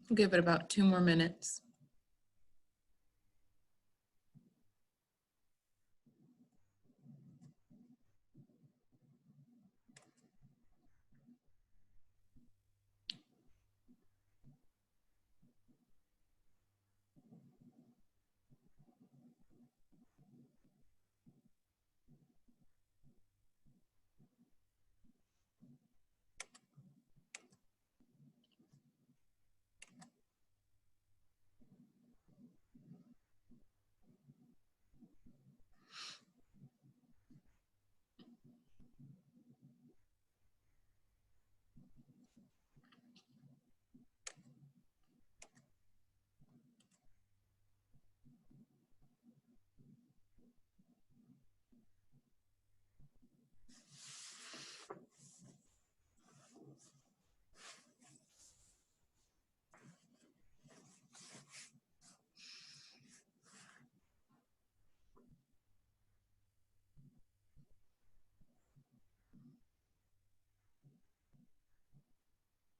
We'll give it about 2 more minutes.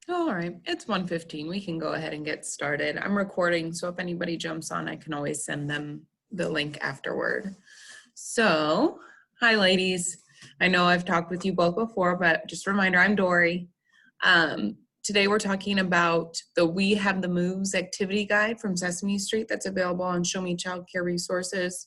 All right, it's 1:15. We can go ahead and get started. I'm recording, so if anybody jumps on, I can always send them the link afterward. So, hi ladies. I know I've talked with you both before, but just a reminder, I'm Dory. Today we're talking about the We Have the Moves activity guide from Sesame Street that's available on Show Me Child Care Resources.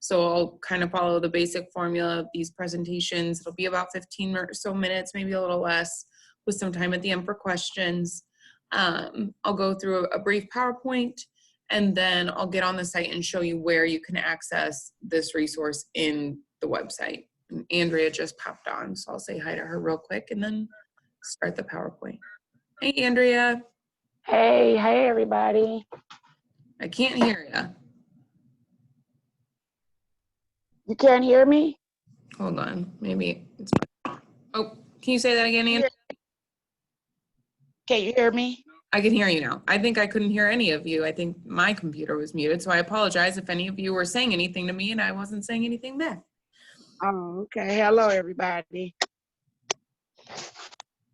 So I'll kind of follow the basic formula of these presentations. It'll be about 15 or so minutes, maybe a little less, with some time at the end for questions. I'll go through a brief PowerPoint, and then I'll get on the site and show you where you can access this resource in the website. And Andrea just popped on, so I'll say hi to her real quick and then start the PowerPoint. Hey, Andrea. Hey everybody. I can't hear you. You can't hear me? Hold on, maybe it's, oh, can you say that again, Andrea? Can you hear me? I can hear you now. I think I couldn't hear any of you. I think my computer was muted, so I apologize if any of you were saying anything to me and I wasn't saying anything back. Oh, okay. Hello, everybody.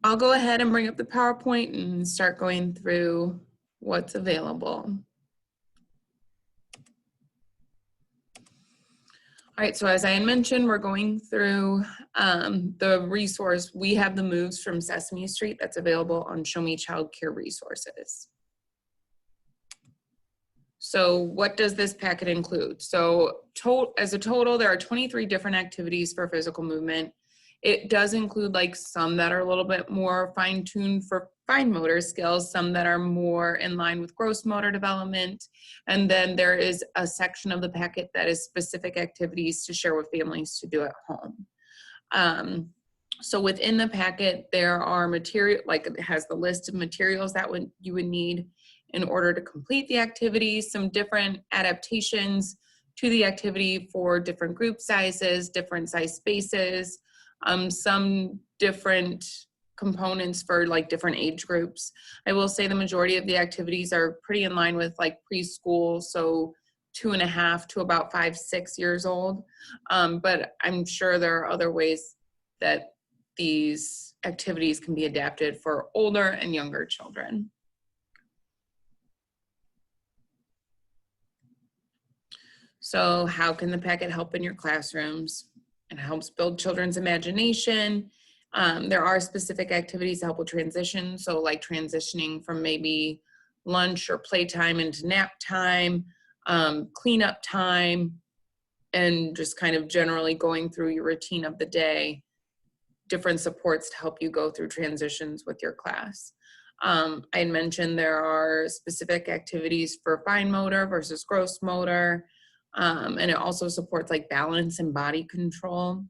I'll go ahead and bring up the PowerPoint and start going through what's available. All right, so as I had mentioned, we're going through the resource, We Have the Moves from Sesame Street, that's available on Show Me Child Care Resources. So what does this packet include? So as a total, there are 23 different activities for physical movement. It does include like some that are a little bit more fine-tuned for fine motor skills, some that are more in line with gross motor development. And then there is a section of the packet that is specific activities to share with families to do at home. So within the packet, there are material, like it has the list of materials that you would need in order to complete the activities, some different adaptations to the activity for different group sizes, different size spaces, some different components for like different age groups. I will say the majority of the activities are pretty in line with like preschool, so 2.5 to about 5, 6 years old. But I'm sure there are other ways that these activities can be adapted for older and younger children. So how can the packet help in your classrooms? It helps build children's imagination. There are specific activities to help with transition. So like transitioning from maybe lunch or playtime into nap time, cleanup time, and just kind of generally going through your routine of the day, different supports to help you go through transitions with your class. I had mentioned there are specific activities for fine motor versus gross motor. And it also supports like balance and body control.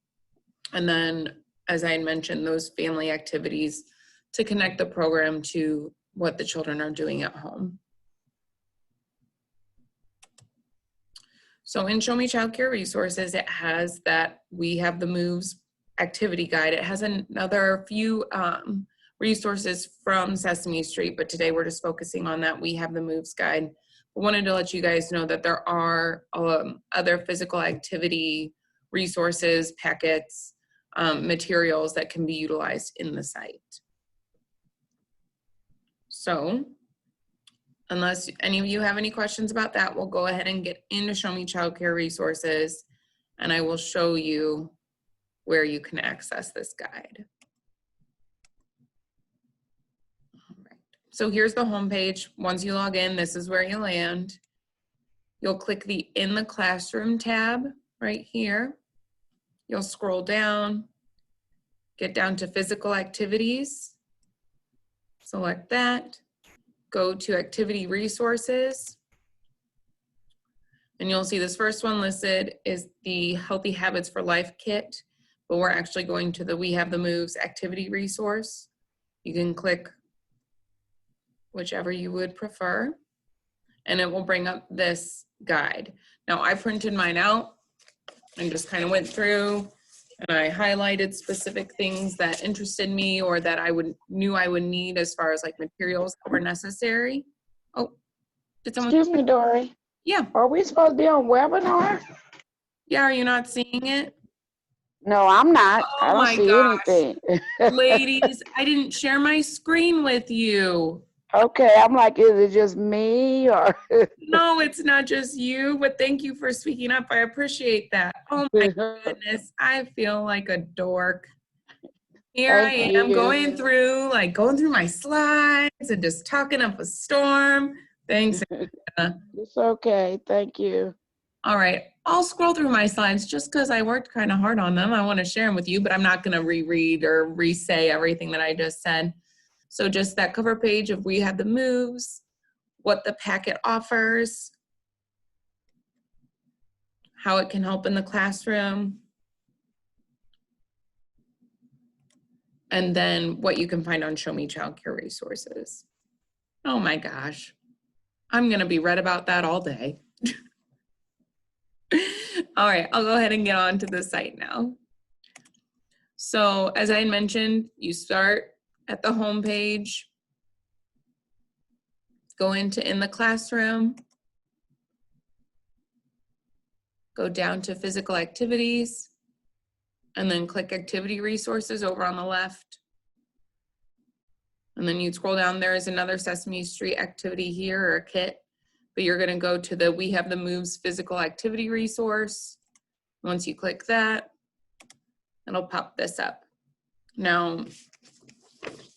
And then, as I had mentioned, those family activities to connect the program to what the children are doing at home. So in Show Me Child Care Resources, it has that We Have the Moves activity guide. It has another few resources from Sesame Street, but today we're just focusing on that We Have the Moves guide. I wanted to let you guys know that there are other physical activity resources, packets, materials that can be utilized in the site. So Unless any of you have any questions about that, we'll go ahead and get into Show Me Childcare Resources, and I will show you where you can access this guide. All right. So here's the home page. Once you log in, this is where you land. You'll click the In the Classroom tab right here. You'll scroll down, get down to Physical Activities, select that, go to Activity Resources, and you'll see this first one listed is the Healthy Habits for Life kit, but we're actually going to the We Have the Moves activity resource. You can click whichever you would prefer, and it will bring up this guide. Now, I printed mine out and just kind of went through and I highlighted specific things that interested me or that I knew I would need as far as like materials that were necessary. Oh, did someone? Excuse me, Dory. Yeah. Are we supposed to be on webinar? Yeah, are you not seeing it? No, I'm not. Oh I don't my see gosh. anything. Ladies, I didn't share my screen with you. Okay, I'm like, is it just me or? No, it's not just you, but thank you for speaking up. I appreciate that. Oh my goodness, I feel like a dork. Here I Thank am you. going through my slides and just talking up a storm. Thanks. Anna. It's okay. Thank you. All right, I'll scroll through my slides just because I worked kind of hard on them. I want to share them with you, but I'm not going to reread or re-say everything that I just said. So just that cover page of We Have the Moves, what the packet offers, how it can help in the classroom, and then what you can find on Show Me Childcare Resources. Oh my gosh, I'm going to be read about that all day. All right, I'll go ahead and get on to the site now. So as I mentioned, you start at the home page, go into In the Classroom, go down to Physical Activities, and then click Activity Resources over on the left. And then you scroll down, there is another Sesame Street activity here or a kit, but you're gonna go to the We Have the Moves Physical Activity Resource. Once you click that, it'll pop this up. Now,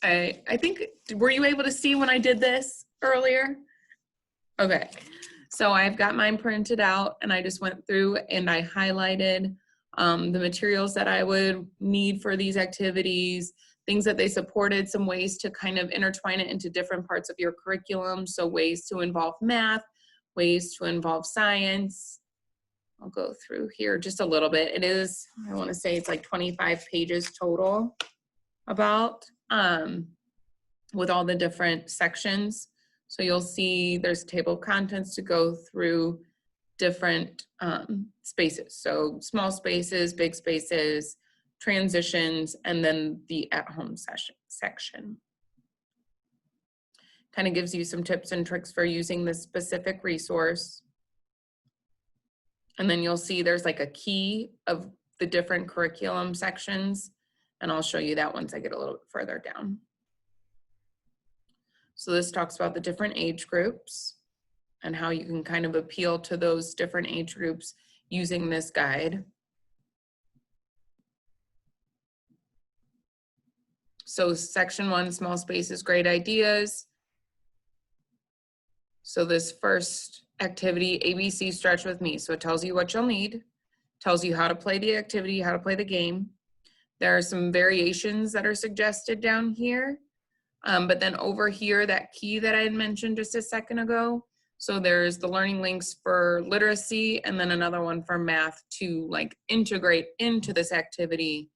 I think, were you able to see when I did this earlier? Okay, so I've got mine printed out and I just went through and I highlighted the materials that I would need for these activities, things that they supported, some ways to kind of intertwine it into different parts of your curriculum. So ways to involve math, ways to involve science. I'll go through here just a little bit. It is, I want to say it's like 25 pages total about with all the different sections. So you'll see there's a table of contents to go through different spaces. So small spaces, big spaces, transitions, and then the at-home section. Kind of gives you some tips and tricks for using this specific resource. And then you'll see there's like a key of the different curriculum sections, and I'll show you that once I get a little bit further down. So this talks about the different age groups and how you can kind of appeal to those different age groups using this guide. So section 1, small spaces, great ideas. So this first activity, ABC Stretch with Me. So it tells you what you'll need, tells you how to play the activity, how to play the game. There are some variations that are suggested down here. But then over here, that key that I had mentioned just a second ago, so there's the learning links for literacy and then another one for math to like integrate into this activity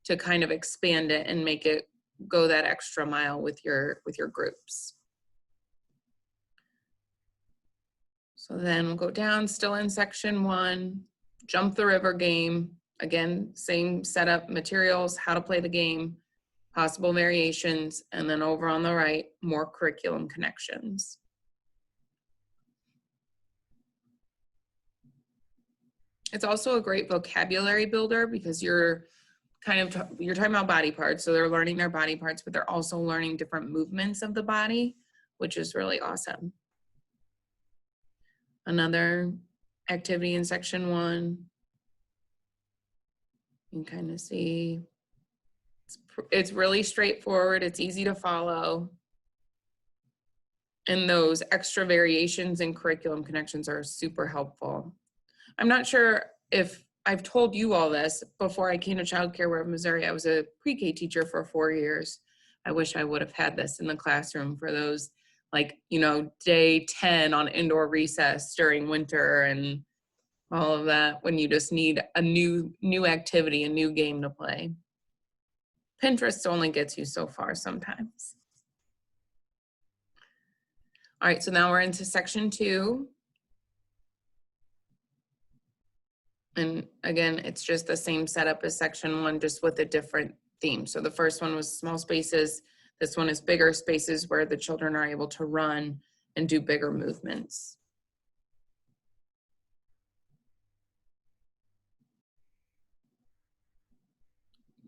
to kind of expand it and make it go that extra mile with your groups. So then we'll go down, still in section 1, Jump the River game. Again, same setup, materials, how to play the game, possible variations, and then over on the right, more curriculum connections. It's also a great vocabulary builder because you're talking about body parts, so they're learning their body parts, but they're also learning different movements of the body, which is really awesome. another activity in section 1. You can kind of see it's really straightforward. It's easy to follow. And those extra variations in curriculum connections are super helpful. I'm not sure if I've told you all this. Before I came to Child Care Web Missouri, I was a pre-K teacher for 4 years. I wish I would have had this in the classroom for those, like, you know, day 10 on indoor recess during winter and all of that, when you just need a new activity, a new game to play. Pinterest only gets you so far sometimes. All right, so now we're into section 2. And again, it's just the same setup as section 1, just with a different theme. So the first one was small spaces. This one is bigger spaces where the children are able to run and do bigger movements.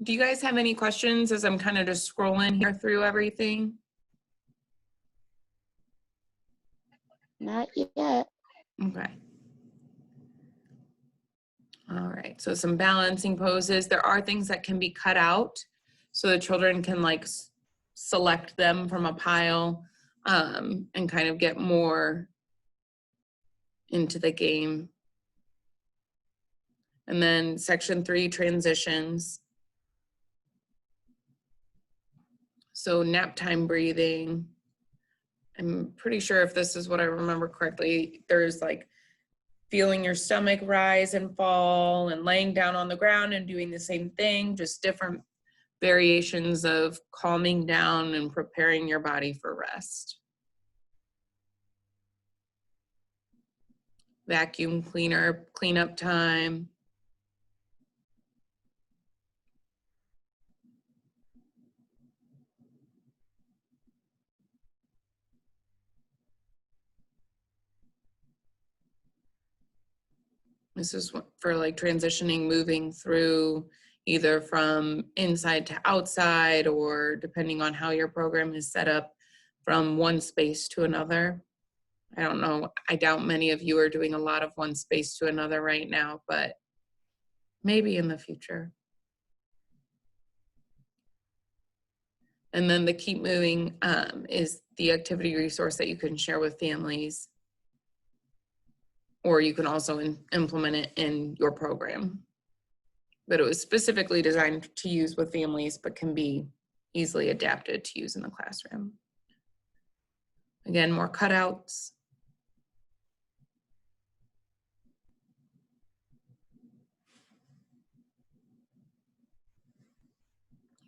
Do you guys have any questions as I'm kind of just scrolling here through everything? Not yet. Okay. All right, so some balancing poses. There are things that can be cut out so the children can like select them from a pile and kind of get more into the game. And then section 3, transitions. So nap time breathing. I'm pretty sure if this is what I remember correctly, there's like feeling your stomach rise and fall and laying down on the ground and doing the same thing, just different variations of calming down and preparing your body for rest. Vacuum cleaner, cleanup time. This is for like transitioning, moving through either from inside to outside, or depending on how your program is set up, from one space to another. I don't know, I doubt many of you are doing a lot of one space to another right now, but maybe in the future. And then the Keep Moving is the activity resource that you can share with families, or you can also implement it in your program. But it was specifically designed to use with families, but can be easily adapted to use in the classroom. Again, more cutouts.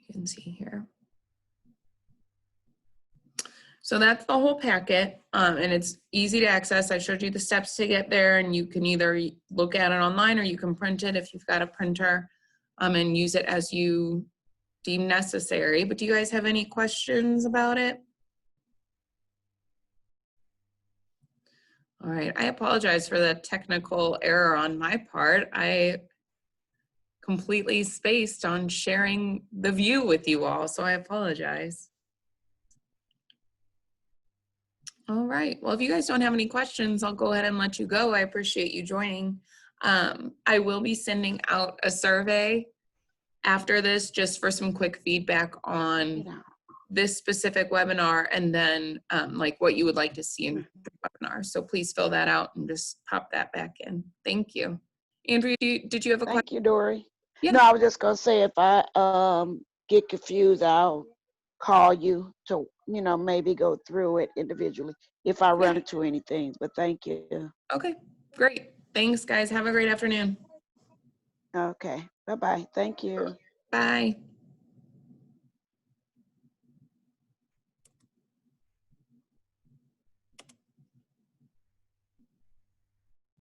You can see here. So that's the whole packet, and it's easy to access. I showed you the steps to get there, and you can either look at it online or you can print it if you've got a printer, and use it as you deem necessary. But do you guys have any questions about it? All right, I apologize for the technical error on my part. I completely spaced on sharing the view with you all, so I apologize. All right, well, if you guys don't have any questions, I'll go ahead and let you go. I appreciate you joining. I will be sending out a survey after this just for some quick feedback on this specific webinar, and then like what you would like to see in the webinar. So please fill that out and just pop that back in. Thank you. Andrea, did you have a question? Thank you, Dory. Yeah. No, I was just gonna say if I get confused, I'll call you to, you know, maybe go through it individually if I run into anything. But thank you. Okay, great. Thanks, guys. Have a great afternoon. Okay, bye-bye. Thank you. Bye.